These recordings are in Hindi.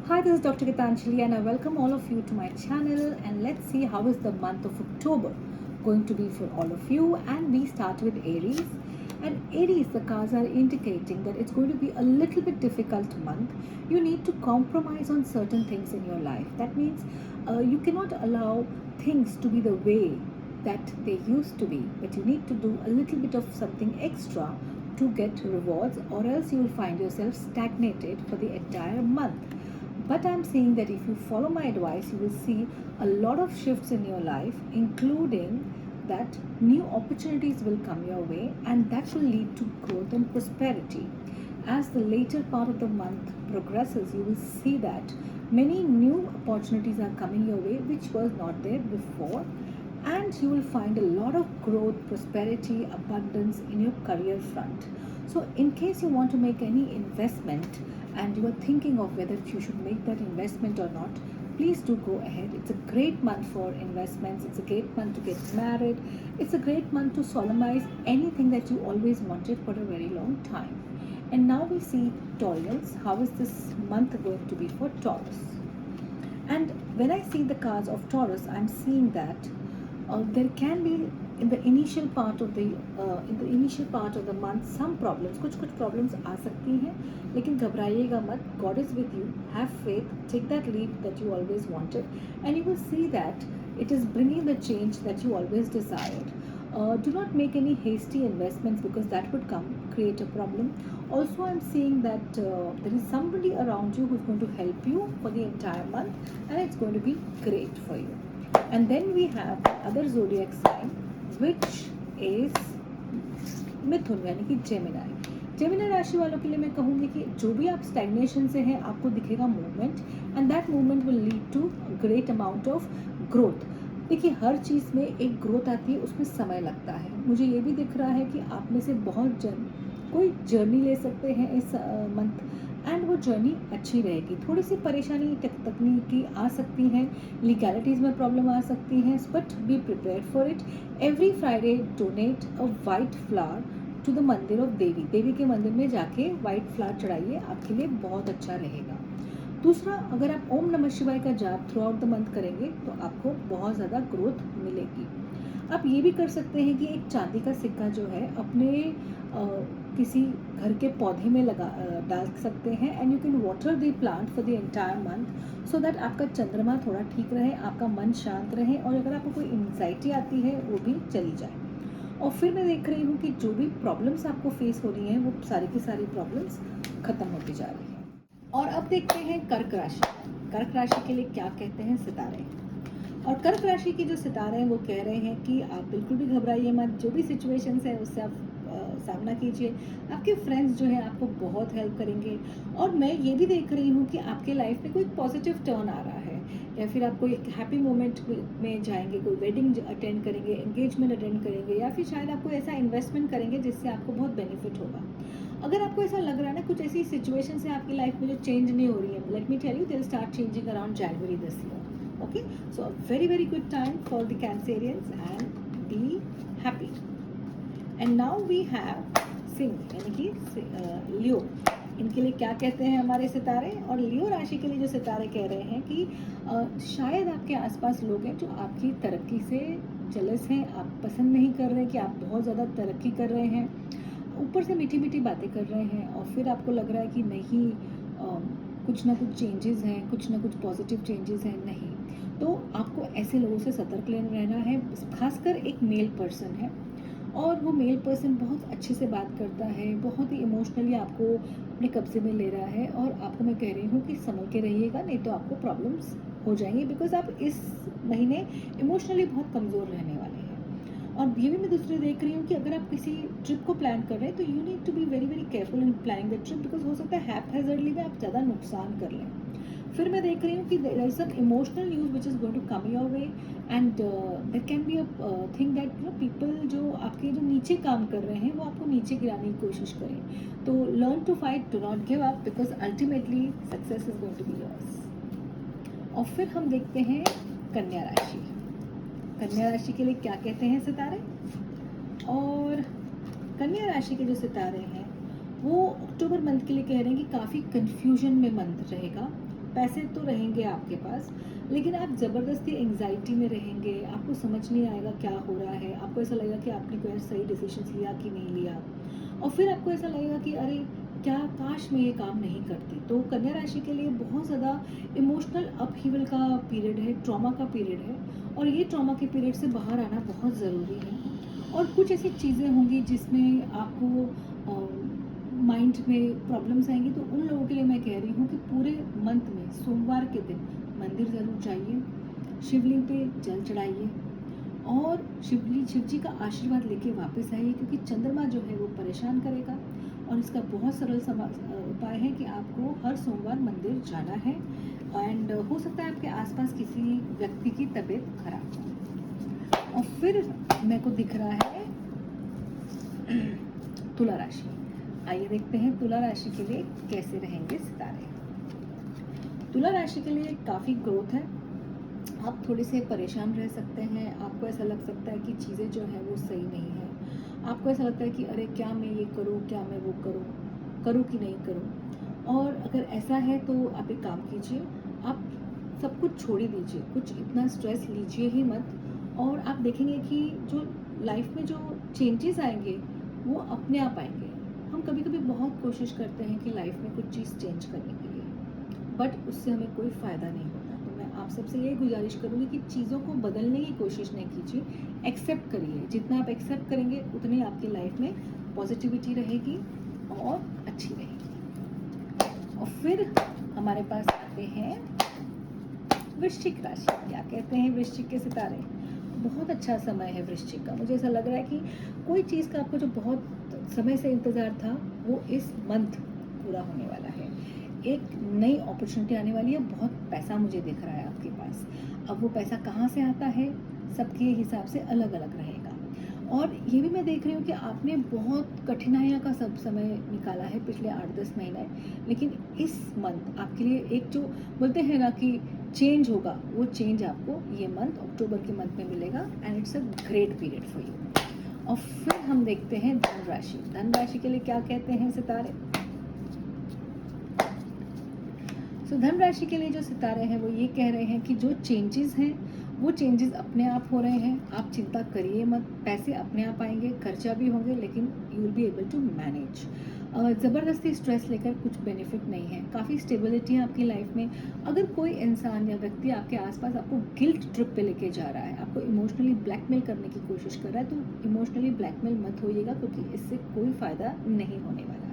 Hi, this is Dr. Gitanjali and I welcome all of you to my channel, and let's see how is the month of October going to be for all of you. And we start with Aries. And Aries, the cards are indicating that it's going to be a little bit difficult month. You need to compromise on certain things in your life. That means you cannot allow things to be the way that they used to be, but you need to do a little bit of something extra to get rewards, or else you will find yourself stagnated for the entire month. But I'm saying that if you follow my advice, you will see a lot of shifts in your life, including that new opportunities will come your way, and that will lead to growth and prosperity. As the later part of the month progresses, you will see that many new opportunities are coming your way, which was not there before, and you will find a lot of growth, prosperity, abundance in your career front. So, in case you want to make any investment and you are thinking of whether you should make that investment or not, please do go ahead. It's a great month for investments, it's a great month to get married, it's a great month to solemnize anything that you always wanted for a very long time. And now we see Taurus. How is this month going to be for Taurus? And when I see the cards of Taurus, I'm seeing that there can be in the initial part of the month some problems, कुछ problems आ सकती हैं, लेकिन घबराइएगा मत. God is with you. Have faith. Take that leap that you always wanted, and you will see that it is bringing the change that you always desired. Do not make any hasty investments because that would create a problem. Also, I'm seeing that there is somebody around you who's going to help you for the entire month, and it's going to be great for you. And then we have the other zodiac sign, which is मिथुन यानी कि जेमिनी राशि वालों के लिए मैं कहूँगी कि जो भी आप स्टैग्नेशन से हैं, आपको दिखेगा movement, and that movement will lead to great amount of growth. देखिए, हर चीज़ में एक ग्रोथ आती है, उसमें समय लगता है. मुझे ये भी दिख रहा है कि आप में से बहुत कोई जर्नी ले सकते हैं इस मंथ, एंड वो जर्नी अच्छी रहेगी. थोड़ी सी परेशानी तकनीकी आ सकती हैं, लीगैलिटीज़ में प्रॉब्लम आ सकती हैं, but be prepared for it. Every Friday donate a white flower to the mandir of Devi के मंदिर में जाके वाइट फ्लावर चढ़ाइए, आपके लिए बहुत अच्छा रहेगा. दूसरा, अगर आप ओम नमः शिवाय का जाप थ्रू आउट द मंथ करेंगे तो आपको बहुत ज़्यादा ग्रोथ मिलेगी. आप ये भी कर सकते हैं कि एक चांदी का सिक्का जो है अपने किसी घर के पौधे में डाल सकते हैं, and you can water the plant for the entire month, so that आपका चंद्रमा थोड़ा ठीक रहे, आपका मन शांत रहे, और अगर आपको कोई एंग्जाइटी आती है वो भी चली जाए. और फिर मैं देख रही हूँ कि जो भी प्रॉब्लम्स आपको फेस हो रही हैं वो सारी की सारी प्रॉब्लम्स ख़त्म होती जा रही हैं. और अब देखते हैं कर्क राशि. कर्क राशि के लिए क्या कहते हैं सितारे. और कर्क राशि के जो सितारे हैं वो कह रहे हैं कि आप बिल्कुल भी घबराइए मत. जो भी सिचुएशंस है उससे आप सामना कीजिए. आपके फ्रेंड्स जो है आपको बहुत हेल्प करेंगे. और मैं ये भी देख रही हूँ कि आपके लाइफ में कोई पॉजिटिव टर्न आ रहा है, या फिर आप कोई एक हैप्पी मोमेंट में जाएंगे, कोई वेडिंग अटेंड करेंगे, एंगेजमेंट अटेंड करेंगे, या फिर शायद आप कोई ऐसा इन्वेस्टमेंट करेंगे जिससे आपको बहुत बेनिफिट होगा. अगर आपको ऐसा लग रहा है ना, कुछ ऐसी सिचुएशन है आपकी लाइफ में जो चेंज नहीं हो रही है, let me tell you, they will start changing around January this year. Okay, so a very very good time for the Cancerians, and be happy. And now we have Singh यानी कि लियो. इनके लिए क्या कहते हैं हमारे सितारे. और लियो राशि के लिए जो सितारे कह रहे हैं कि शायद आपके आसपास लोग हैं जो आपकी तरक्की से जेलस हैं, आप पसंद नहीं कर रहे कि आप बहुत ज़्यादा तरक्की कर रहे हैं, ऊपर से मीठी मीठी बातें कर रहे हैं, और फिर आपको लग रहा है कि नहीं, कुछ ना कुछ चेंजेस हैं, कुछ ना कुछ पॉजिटिव चेंजेस हैं. नहीं, तो आपको ऐसे लोगों से सतर्क रहना है. खासकर एक मेल पर्सन है, और वो मेल पर्सन बहुत अच्छे से बात करता है, बहुत ही इमोशनली आपको अपने कब्जे में ले रहा है, और आपको मैं कह रही हूँ कि संभल के रहिएगा, नहीं तो आपको प्रॉब्लम्स हो जाएंगी, बिकॉज आप इस महीने इमोशनली बहुत कमज़ोर रहने वाले हैं. और ये भी मैं दूसरी देख रही हूँ कि अगर आप किसी ट्रिप को प्लान कर रहे हैं तो you need to be very very careful in planning the trip, because हो सकता है हैपहैज़र्डली में आप ज़्यादा नुकसान कर लें. फिर मैं देख रही हूँ कि there is some emotional news which is going to come your way, and there can be a thing that people जो आपके जो नीचे काम कर रहे हैं वो आपको नीचे गिराने की कोशिश करें. तो learn to fight, do not give up, because ultimately success is going to be yours. और फिर हम देखते हैं कन्या राशि. कन्या राशि के लिए क्या कहते हैं सितारे. और कन्या राशि के जो सितारे हैं वो अक्टूबर मंथ के लिए कह रहे हैं कि काफ़ी कन्फ्यूजन में मंथ रहेगा. पैसे तो रहेंगे आपके पास, लेकिन आप ज़बरदस्ती एंग्जाइटी में रहेंगे, आपको समझ नहीं आएगा क्या हो रहा है, आपको ऐसा लगेगा कि आपने कोई सही डिसीजंस लिया कि नहीं लिया, और फिर आपको ऐसा लगेगा कि अरे क्या काश मैं ये काम नहीं करती। तो कन्या राशि के लिए बहुत ज़्यादा इमोशनल अपहीवल का पीरियड है, ट्रॉमा का पीरियड है, और ये ट्रॉमा के पीरियड से बाहर आना बहुत ज़रूरी है। और कुछ ऐसी चीज़ें होंगी जिसमें आपको माइंड में प्रॉब्लम्स आएंगी, तो उन लोगों के लिए मैं कह रही हूँ कि पूरे मंथ में सोमवार के दिन मंदिर ज़रूर जाइए, शिवलिंग पे जल चढ़ाइए, और शिव जी का आशीर्वाद लेके वापस आइए, क्योंकि चंद्रमा जो है वो परेशान करेगा। और इसका बहुत सरल उपाय है कि आपको हर सोमवार मंदिर जाना है, एंड हो सकता है आपके आसपास किसी व्यक्ति की तबीयत खराब हो। और फिर मेरे को दिख रहा है तुला राशि। आइए देखते हैं तुला राशि के लिए कैसे रहेंगे सितारे। तुला राशि के लिए काफ़ी ग्रोथ है, आप थोड़े से परेशान रह सकते हैं, आपको ऐसा लग सकता है कि चीज़ें जो है वो सही नहीं है, आपको ऐसा लगता है कि अरे क्या मैं ये करूँ, क्या मैं वो करूँ कि नहीं करूँ। और अगर ऐसा है तो आप एक काम कीजिए, आप सब कुछ छोड़ ही दीजिए, कुछ इतना स्ट्रेस लीजिए ही मत, और आप देखेंगे कि जो लाइफ में जो चेंजेस आएंगे वो अपने आप आएंगे। हम कभी कभी बहुत कोशिश करते हैं कि लाइफ में कुछ चीज़ चेंज करने के लिए, बट उससे हमें कोई फ़ायदा नहीं होता। तो मैं आप सबसे यही गुजारिश करूँगी कि चीज़ों को बदलने की कोशिश नहीं कीजिए, एक्सेप्ट करिए। जितना आप एक्सेप्ट करेंगे उतनी आपकी लाइफ में पॉजिटिविटी रहेगी और अच्छी रहेगी। और फिर हमारे पास आते हैं वृश्चिक राशि। क्या कहते हैं वृश्चिक के सितारे? बहुत अच्छा समय है वृश्चिक का। मुझे ऐसा लग रहा है कि कोई चीज़ का आपको जो बहुत समय से इंतज़ार था वो इस मंथ पूरा होने वाला है। एक नई अपॉर्चुनिटी आने वाली है, बहुत पैसा मुझे दिख रहा है आपके पास। अब वो पैसा कहाँ से आता है सबके हिसाब से अलग अलग रहेगा। और ये भी मैं देख रही हूँ कि आपने बहुत कठिनाइयाँ का सब समय निकाला है पिछले 8-10 महीने, लेकिन इस मंथ आपके लिए एक जो बोलते हैं ना कि चेंज होगा, वो चेंज आपको ये मंथ अक्टूबर के मंथ में मिलेगा, and it's a great period for you. और फिर हम देखते हैं धन राशि। धन राशि के लिए क्या कहते हैं सितारे? सो धन राशि के लिए जो सितारे हैं वो ये कह रहे हैं कि जो चेंजेस हैं वो चेंजेस अपने आप हो रहे हैं, आप चिंता करिए मत, पैसे अपने आप आएंगे, खर्चा भी होंगे, लेकिन you will be able to manage. ज़बरदस्ती स्ट्रेस लेकर कुछ बेनिफिट नहीं है, काफ़ी स्टेबिलिटी है आपकी लाइफ में। अगर कोई इंसान या व्यक्ति आपके आसपास आपको गिल्ट ट्रिप पे लेके जा रहा है, आपको इमोशनली ब्लैकमेल करने की कोशिश कर रहा है, तो इमोशनली ब्लैकमेल मत होइएगा, क्योंकि इससे कोई फ़ायदा नहीं होने वाला है।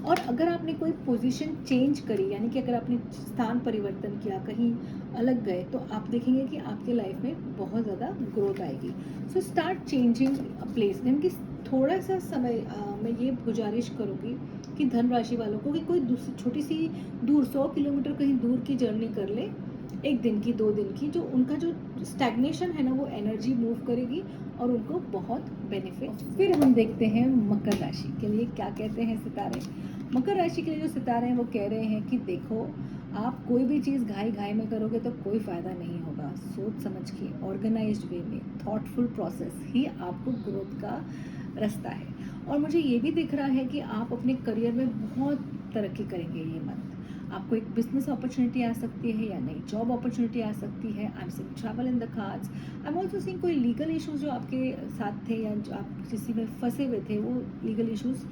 और अगर आपने कोई पोजीशन चेंज करी, यानी कि अगर आपने स्थान परिवर्तन किया, कहीं अलग गए, तो आप देखेंगे कि आपके लाइफ में बहुत ज़्यादा ग्रोथ आएगी। So start changing place. यानी कि थोड़ा सा समय मैं ये गुजारिश करूँगी कि धन राशि वालों को कि कोई दूसरी छोटी सी दूर 100 किलोमीटर कहीं दूर की जर्नी कर ले, 1 दिन की 2 दिन की, जो उनका जो स्टैग्नेशन है ना वो एनर्जी मूव करेगी और उनको बहुत बेनिफिट। फिर हम देखते हैं मकर राशि के लिए क्या कहते हैं सितारे। मकर राशि के लिए जो सितारे हैं वो कह रहे हैं कि देखो, आप कोई भी चीज़ घाई घाई में करोगे तो कोई फ़ायदा नहीं होगा। सोच समझ के ऑर्गेनाइज्ड वे में थॉटफुल प्रोसेस ही आपको ग्रोथ का रास्ता है। और मुझे ये भी दिख रहा है कि आप अपने करियर में बहुत तरक्की करेंगे ये मंथ। आपको एक बिजनेस अपॉर्चुनिटी आ सकती है या नई जॉब अपॉर्चुनिटी आ सकती है। I am seeing travel in the cards. I am also seeing कोई लीगल इश्यूज जो आपके साथ थे या जो आप किसी में फंसे हुए थे, वो legal issues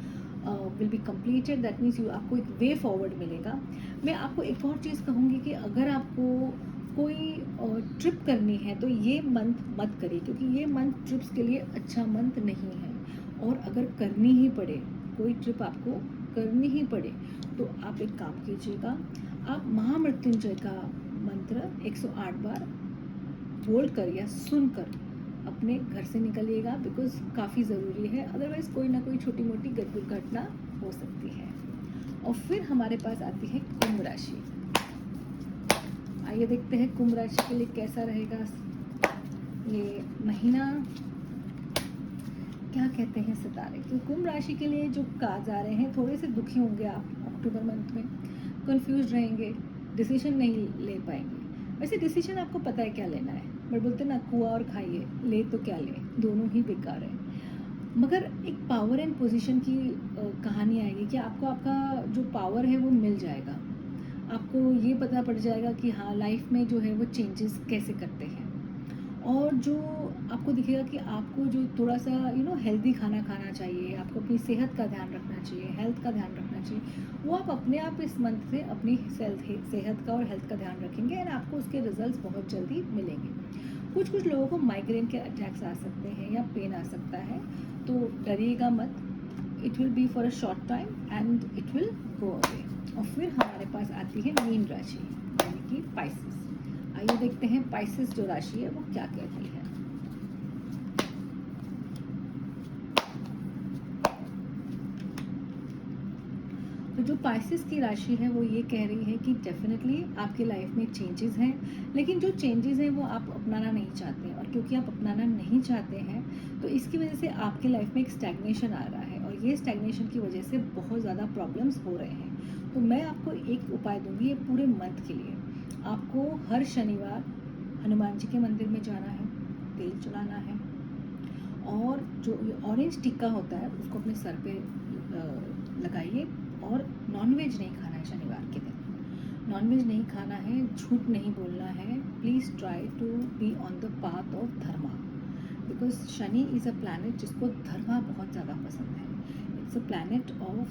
will be completed. That means you आपको एक वे फॉरवर्ड मिलेगा। मैं आपको एक और चीज़ कहूँगी कि अगर आपको कोई ट्रिप करनी है तो ये मंथ मत करिए, क्योंकि ये मंथ ट्रिप्स के लिए अच्छा मंथ नहीं है। और अगर करनी ही पड़े, कोई ट्रिप आपको करनी ही पड़े, तो आप एक काम कीजिएगा, आप महामृत्युंजय का मंत्र 108 बार बोलकर या सुनकर अपने घर से निकलिएगा, बिकॉज काफ़ी ज़रूरी है, अदरवाइज़ कोई ना कोई छोटी मोटी दुर्घटना हो सकती है। और फिर हमारे पास आती है कुंभ राशि। आइए देखते हैं कुंभ राशि के लिए कैसा रहेगा ये महीना। क्या कहते हैं सितारे? कि कुंभ राशि के लिए जो कार्ड आ रहे हैं, थोड़े से दुखी होंगे आप अक्टूबर मंथ में, कंफ्यूज रहेंगे, डिसीजन नहीं ले पाएंगे। वैसे डिसीजन आपको पता है क्या लेना है, बट बोलते ना कुआ और खाइए, ले तो क्या ले, दोनों ही बेकार है। मगर एक पावर एंड पोजीशन की कहानी आएगी कि आपको आपका जो पावर है वो मिल जाएगा। आपको ये पता पड़ जाएगा कि हाँ लाइफ में जो है वो चेंजेस कैसे करते हैं। और जो आपको दिखेगा कि आपको जो थोड़ा सा हेल्दी खाना खाना चाहिए, आपको अपनी सेहत का ध्यान रखना चाहिए, हेल्थ का ध्यान रखना चाहिए, वो आप अपने आप इस मंथ से अपनी सेहत का और हेल्थ का ध्यान रखेंगे एंड आपको उसके रिजल्ट्स बहुत जल्दी मिलेंगे। कुछ कुछ लोगों को माइग्रेन के अटैक्स आ सकते हैं या पेन आ सकता है, तो डरिएगा मत। It will be for a short time and it will go away. और फिर हमारे पास आती है मीन राशि यानी कि पाइसेस। आइए देखते हैं पाइसेस जो राशि है वो क्या कहती है। तो जो पाइसेस की राशि है वो ये कह रही है कि डेफिनेटली आपकी लाइफ में चेंजेस हैं, लेकिन जो चेंजेस हैं वो आप अपनाना नहीं चाहते, और क्योंकि आप अपनाना नहीं चाहते हैं तो इसकी वजह से आपकी लाइफ में एक स्टैग्नेशन आ रहा है, और ये स्टैग्नेशन की वजह से बहुत ज़्यादा प्रॉब्लम्स हो रहे हैं। तो मैं आपको एक उपाय दूंगी ये पूरे मंथ के लिए। आपको हर शनिवार हनुमान जी के मंदिर में जाना है, तेल चढ़ाना है, और जो ऑरेंज टिक्का होता है उसको अपने सर पे लगाइए। और नॉनवेज नहीं खाना है शनिवार के दिन, नॉनवेज नहीं खाना है, झूठ नहीं बोलना है। Please try to be on the path of dharma, because Shani is a planet जिसको धर्मा बहुत ज़्यादा पसंद है। It's a planet of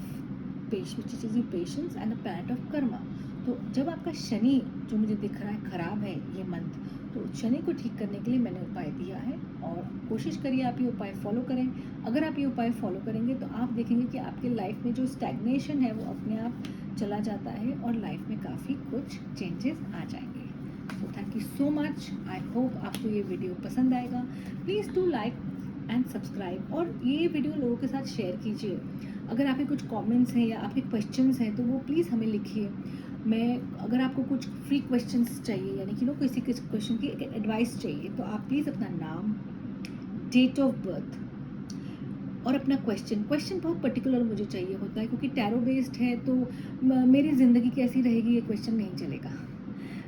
patience and a planet of karma. तो जब आपका शनि जो मुझे दिख रहा है ख़राब है ये मंथ, तो शनि को ठीक करने के लिए मैंने उपाय दिया है, और कोशिश करिए आप ये उपाय फॉलो करें। अगर आप ये उपाय फॉलो करेंगे तो आप देखेंगे कि आपके लाइफ में जो स्टैग्नेशन है वो अपने आप चला जाता है और लाइफ में काफ़ी कुछ चेंजेस आ जाएंगे। तो thank you so much. I hope आपको ये वीडियो पसंद आएगा। Please do like and subscribe, और ये वीडियो लोगों के साथ शेयर कीजिए। अगर आपके कुछ कमेंट्स हैं या आपके क्वेश्चंस हैं तो वो प्लीज़ हमें लिखिए। मैं अगर आपको कुछ फ्री क्वेश्चंस चाहिए यानी कि किसी क्वेश्चन की एडवाइस चाहिए, तो आप प्लीज़ अपना नाम, डेट ऑफ बर्थ और अपना क्वेश्चन बहुत पर्टिकुलर मुझे चाहिए होता है, क्योंकि टैरो बेस्ड है तो मेरी ज़िंदगी कैसी रहेगी ये क्वेश्चन नहीं चलेगा।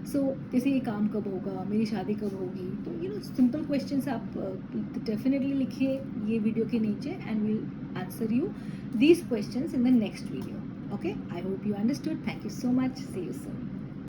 सो जैसे ये काम कब होगा, मेरी शादी कब होगी, तो सिंपल क्वेश्चंस आप डेफिनेटली लिखिए ये वीडियो के नीचे and will answer you these questions in the next video. Okay, I hope you understood. Thank you so much. See you soon.